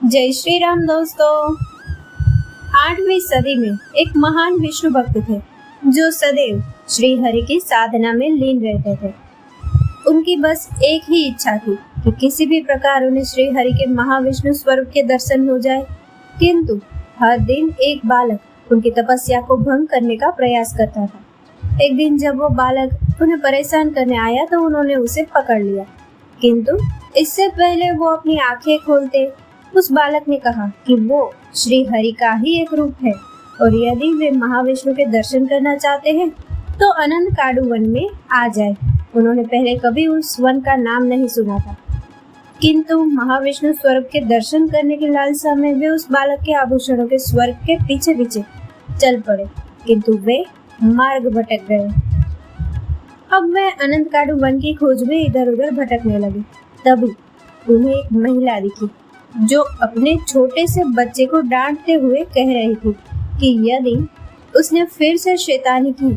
जय श्री राम दोस्तों। 8वीं सदी में एक महान विष्णु भक्त थे जो सदैव श्री हरि की साधना में लीन रहते थे। उनकी बस एक ही इच्छा थी कि किसी भी प्रकार उन्हें श्री हरि के महाविष्णु स्वरूप के दर्शन हो जाए। किंतु हर दिन एक बालक उनकी तपस्या को भंग करने का प्रयास करता था। एक दिन जब वो बालक उन्हें परेशान करने आया तो उन्होंने उसे पकड़ लिया, किंतु इससे पहले वो अपनी आंखें खोलते उस बालक ने कहा कि वो श्री हरि का ही एक रूप है और यदि वे महाविष्णु के दर्शन करना चाहते हैं तो अनंत काडू वन में आ जाए। उन्होंने पहले कभी उस वन का नाम नहीं सुना था, किंतु महाविष्णु स्वरूप के दर्शन करने की लालसा में वे उस बालक के आभूषणों के स्वर्ग के पीछे पीछे चल पड़े, किंतु वे मार्ग भटक गए। अब वे अनंत काडू वन की खोज में इधर उधर भटकने लगे। तभी उन्हें एक महिला दिखी जो अपने छोटे से बच्चे को डांटते हुए कह रही थी कि यदि उसने फिर से शैतानी की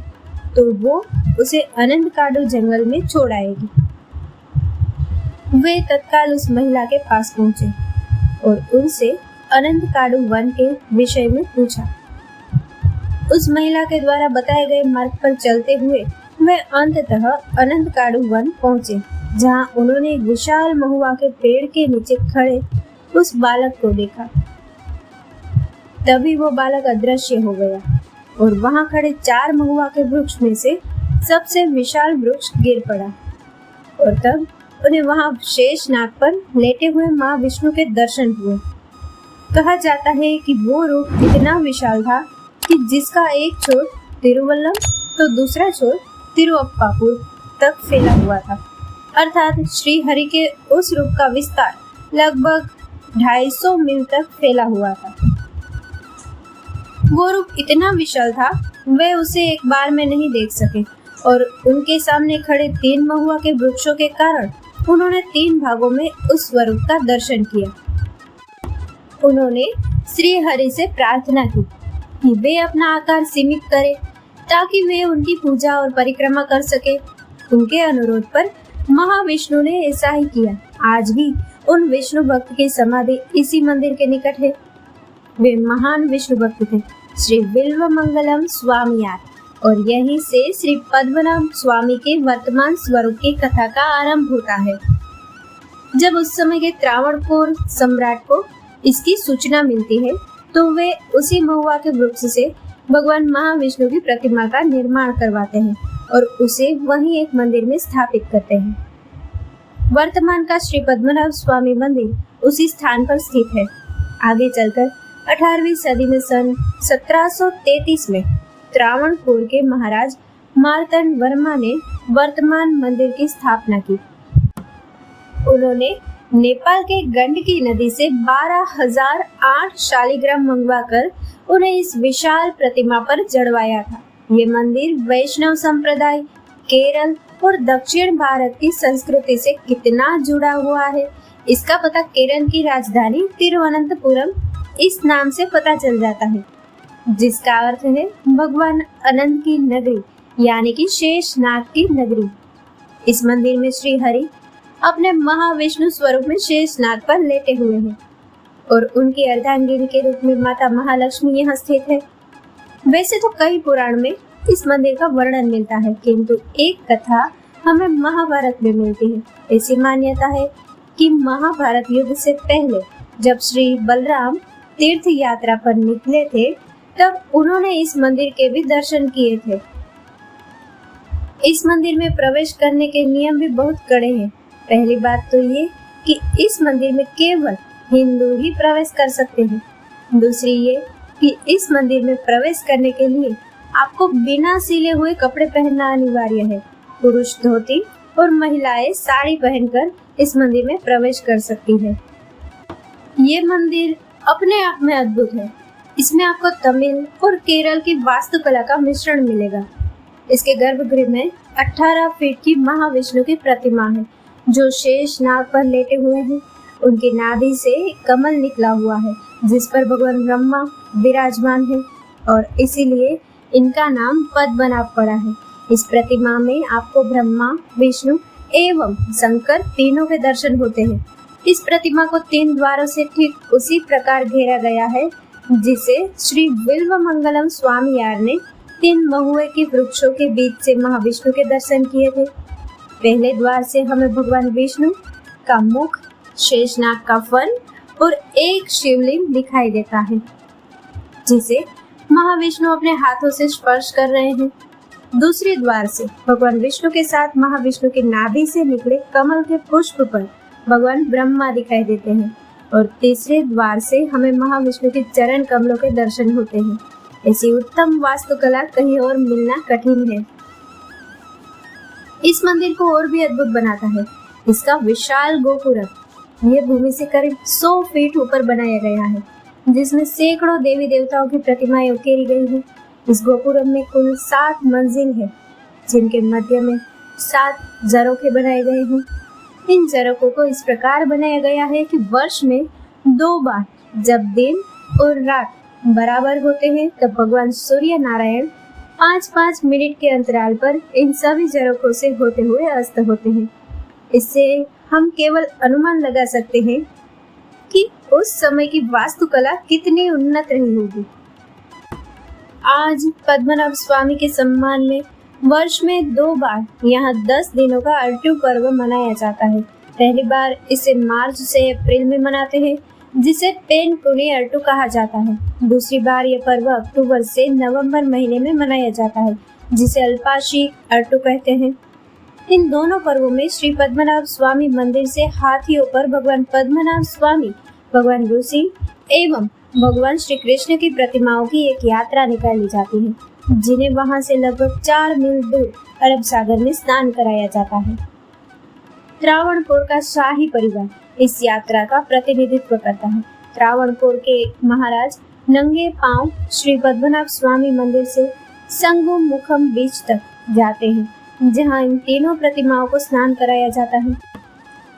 तो वो उसे अनंत काडू जंगल में छोड़ आएगी। वे तत्काल उस महिला के पास पहुंचे और उनसे अनंत काडू वन के विषय में पूछा। उस महिला के द्वारा बताए गए मार्ग पर चलते हुए वे अंततः अनंत काडू वन पहुंचे, जहां उन्होंने एक विशाल महुआ के पेड़ के नीचे खड़े उस बालक को देखा। तभी वो बालक अदृश्य हो गया और वहां खड़े 4 महुआ के वृक्ष में से सबसे विशाल वृक्ष गिर पड़ा और तब उन्हें वहां शेष नाग पर लेटे हुए माँ विष्णु के दर्शन हुए। कहा जाता है कि वो रूप इतना विशाल था कि जिसका एक छोर तिरुवल्लम तो दूसरा छोर तिरुअप्पापुर तक फैला हुआ था, अर्थात श्री हरि के उस रूप का विस्तार लगभग 250 मील तक फैला हुआ था। वो रूप इतना विशाल था वे उसे एक बार में नहीं देख सके और उनके सामने खड़े 3 महुआ के वृक्षों के कारण उन्होंने 3 भागों में उस स्वरूप का दर्शन किया। उन्होंने श्री हरि से प्रार्थना की कि वे अपना आकार सीमित करें ताकि वे उनकी पूजा और परिक्रमा कर सके। उनके अनुरोध पर महाविष्णु ने ऐसा ही किया। आज भी उन विष्णु भक्त की समाधि इसी मंदिर के निकट है। वे महान विष्णु भक्त थे श्री बिल्वमंगलम स्वामियार, और यहीं से श्री पद्मनाभ स्वामी के वर्तमान स्वरूप की कथा का आरंभ होता है। जब उस समय के त्रावणकोर सम्राट को इसकी सूचना मिलती है तो वे उसी महुआ के वृक्ष से भगवान महाविष्णु की प्रतिमा का निर्माण करवाते हैं और उसे वहीं एक मंदिर में स्थापित करते हैं। वर्तमान का श्री पद्मनाभ स्वामी मंदिर उसी स्थान पर स्थित है। आगे चलकर 18वीं सदी में सन 1733 में त्रावणकोर के महाराज मार्तंड वर्मा ने वर्तमान मंदिर की स्थापना की। उन्होंने नेपाल के गंडकी नदी से 12,008 शालिग्राम मंगवाकर उन्हें इस विशाल प्रतिमा पर जड़वाया था। ये मंदिर वैष्णव संप्रदाय, केरल और दक्षिण भारत की संस्कृति से कितना जुड़ा हुआ है इसका पता केरल की राजधानी तिरुवनंतपुरम इस नाम से पता चल जाता है, जिसका अर्थ है भगवान अनंत की नगरी यानी कि शेष नाग की नगरी। इस मंदिर में श्री हरि अपने महाविष्णु स्वरूप में शेष नाग पर लेटे हुए हैं और उनकी अर्धांगिनी के रूप में माता महालक्ष्मी यहाँ स्थित है। वैसे तो कई पुराण में इस मंदिर का वर्णन मिलता है, किंतु एक कथा हमें महाभारत में मिलती है। ऐसी मान्यता है कि महाभारत युद्ध से पहले जब श्री बलराम तीर्थ यात्रा पर निकले थे तब उन्होंने इस मंदिर के भी दर्शन किए थे। इस मंदिर में प्रवेश करने के नियम भी बहुत कड़े हैं। पहली बात तो ये कि इस मंदिर में केवल हिंदू ही प्रवेश कर सकते हैं। दूसरी ये कि इस मंदिर में प्रवेश करने के लिए आपको बिना सिले हुए कपड़े पहनना अनिवार्य है। पुरुष धोती और महिलाएं साड़ी पहनकर इस मंदिर में प्रवेश कर सकती है। ये मंदिर अपने आप में अद्भुत है। इसमें आपको तमिल और केरल की वास्तुकला का मिश्रण मिलेगा। इसके गर्भगृह में 18 फीट की महाविष्णु की प्रतिमा है जो शेष नाग पर लेटे हुए हैं। उनकी नाभि से कमल निकला हुआ है जिस पर भगवान ब्रह्मा विराजमान है और इसीलिए इनका नाम पद्मनाभ पड़ा है। इस प्रतिमा में आपको ब्रह्मा, विष्णु एवं शंकर तीनों के दर्शन होते हैं। इस प्रतिमा को 3 द्वारों से ठीक उसी प्रकार घेरा गया है जिसे श्री बिल्व मंगलम स्वामीयार ने 3 महुए के वृक्षों के बीच से महाविष्णु के दर्शन किए थे। पहले द्वार से हमें भगवान विष्णु का मुख, शेषनाग का फन और एक शिवलिंग दिखाई देता है जिसे महाविष्णु अपने हाथों से स्पर्श कर रहे हैं। दूसरे द्वार से भगवान विष्णु के साथ महाविष्णु की नाभि से निकले कमल के पुष्प पर भगवान ब्रह्मा दिखाई देते हैं और तीसरे द्वार से हमें महाविष्णु के चरण कमलों के दर्शन होते हैं। ऐसी उत्तम वास्तुकला कहीं और मिलना कठिन है। इस मंदिर को और भी अद्भुत बनाता है इसका विशाल गोपुरम। यह भूमि से करीब 100 फीट ऊपर बनाया गया है जिसमें सैकड़ों देवी देवताओं की प्रतिमाएं उकेरी गई हैं। इस गोपुरम में कुल 7 मंजिल है जिनके मध्य में 7 झरोखे बनाए गए हैं। इन झरोखों को इस प्रकार बनाया गया है कि वर्ष में 2 बार जब दिन और रात बराबर होते हैं तब भगवान सूर्य नारायण 5-5 मिनट के अंतराल पर इन सभी झरोखों से होते हुए अस्त होते हैं। इससे हम केवल अनुमान लगा सकते हैं कि उस समय की वास्तुकला कितनी उन्नत रही होगी। आज पद्मनाभ स्वामी के सम्मान में वर्ष में 2 बार यहाँ 10 दिनों का अर्टू पर्व मनाया जाता है। पहली बार इसे मार्च से अप्रैल में मनाते हैं जिसे पेनकुनी अर्टू कहा जाता है। दूसरी बार यह पर्व अक्टूबर से नवंबर महीने में मनाया जाता है जिसे अल्पाशी अर्टू कहते हैं। इन दोनों पर्वों में श्री पद्मनाभ स्वामी मंदिर से हाथियों पर भगवान पद्मनाभ स्वामी, भगवान ऋषि एवं भगवान श्री कृष्ण की प्रतिमाओं की एक यात्रा निकाली जाती है जिन्हें वहां से लगभग 4 मील दूर अरब सागर में स्नान कराया जाता है। त्रावणकोर का शाही परिवार इस यात्रा का प्रतिनिधित्व करता है। त्रावणकोर के महाराज नंगे पांव श्री पद्मनाभ स्वामी मंदिर से संगम मुखम बीच तक जाते हैं जहां इन तीनों प्रतिमाओं को स्नान कराया जाता है।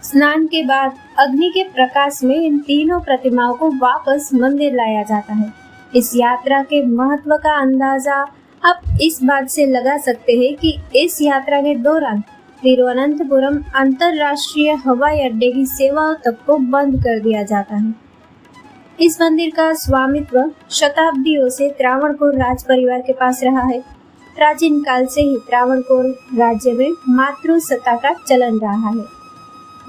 स्नान के बाद अग्नि के प्रकाश में इन तीनों प्रतिमाओं को वापस मंदिर लाया जाता है। इस यात्रा के महत्व का अंदाजा आप इस बात से लगा सकते हैं कि इस यात्रा के दौरान तिरुवनंतपुरम अंतरराष्ट्रीय हवाई अड्डे की सेवाओं तक को बंद कर दिया जाता है। इस मंदिर का स्वामित्व शताब्दियों से त्रावणकोर राज परिवार के पास रहा है। प्राचीन काल से ही त्रावणकोर राज्य में मातृसत्ता का चलन रहा है।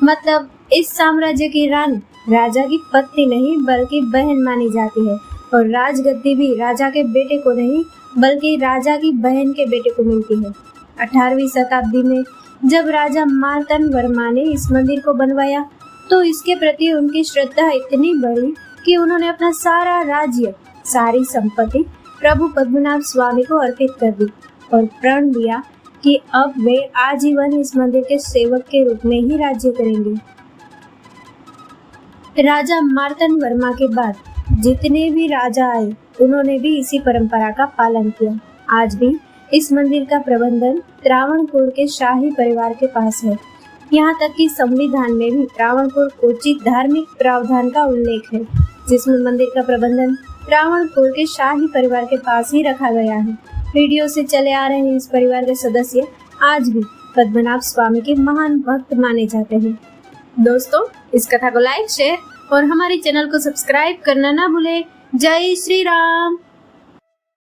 मतलब इस साम्राज्य की रानी राजा की पत्नी नहीं बल्कि बहन मानी जाती है और राजगद्दी भी राजा के बेटे को नहीं बल्कि राजा की बहन के बेटे को मिलती है। 18वीं शताब्दी में जब राजा मार्तंड वर्मा ने इस मंदिर को बनवाया तो इसके प्रति उनकी श्रद्धा इतनी बढ़ी कि उन्होंने अपना सारा राज्य, सारी संपत्ति प्रभु पद्मनाभ स्वामी को अर्पित कर दी और प्रण लिया कि अब वे आजीवन इस मंदिर के सेवक के रूप में ही राज्य करेंगे। राजा मार्तंड वर्मा के बाद जितने भी राजा आए उन्होंने भी इसी परंपरा का पालन किया। आज भी इस मंदिर का प्रबंधन त्रावणकोर के शाही परिवार के पास है। यहाँ तक कि संविधान में भी त्रावणकोर कोचित धार्मिक प्रावधान का उल्लेख है जिसमें मंदिर का प्रबंधन त्रावणकोर के शाही परिवार के पास ही रखा गया है। पीढ़ियों से चले आ रहे इस परिवार के सदस्य आज भी पद्मनाभ स्वामी के महान भक्त माने जाते हैं। दोस्तों, इस कथा को लाइक, शेयर और हमारे चैनल को सब्सक्राइब करना ना भूले। जय श्री राम।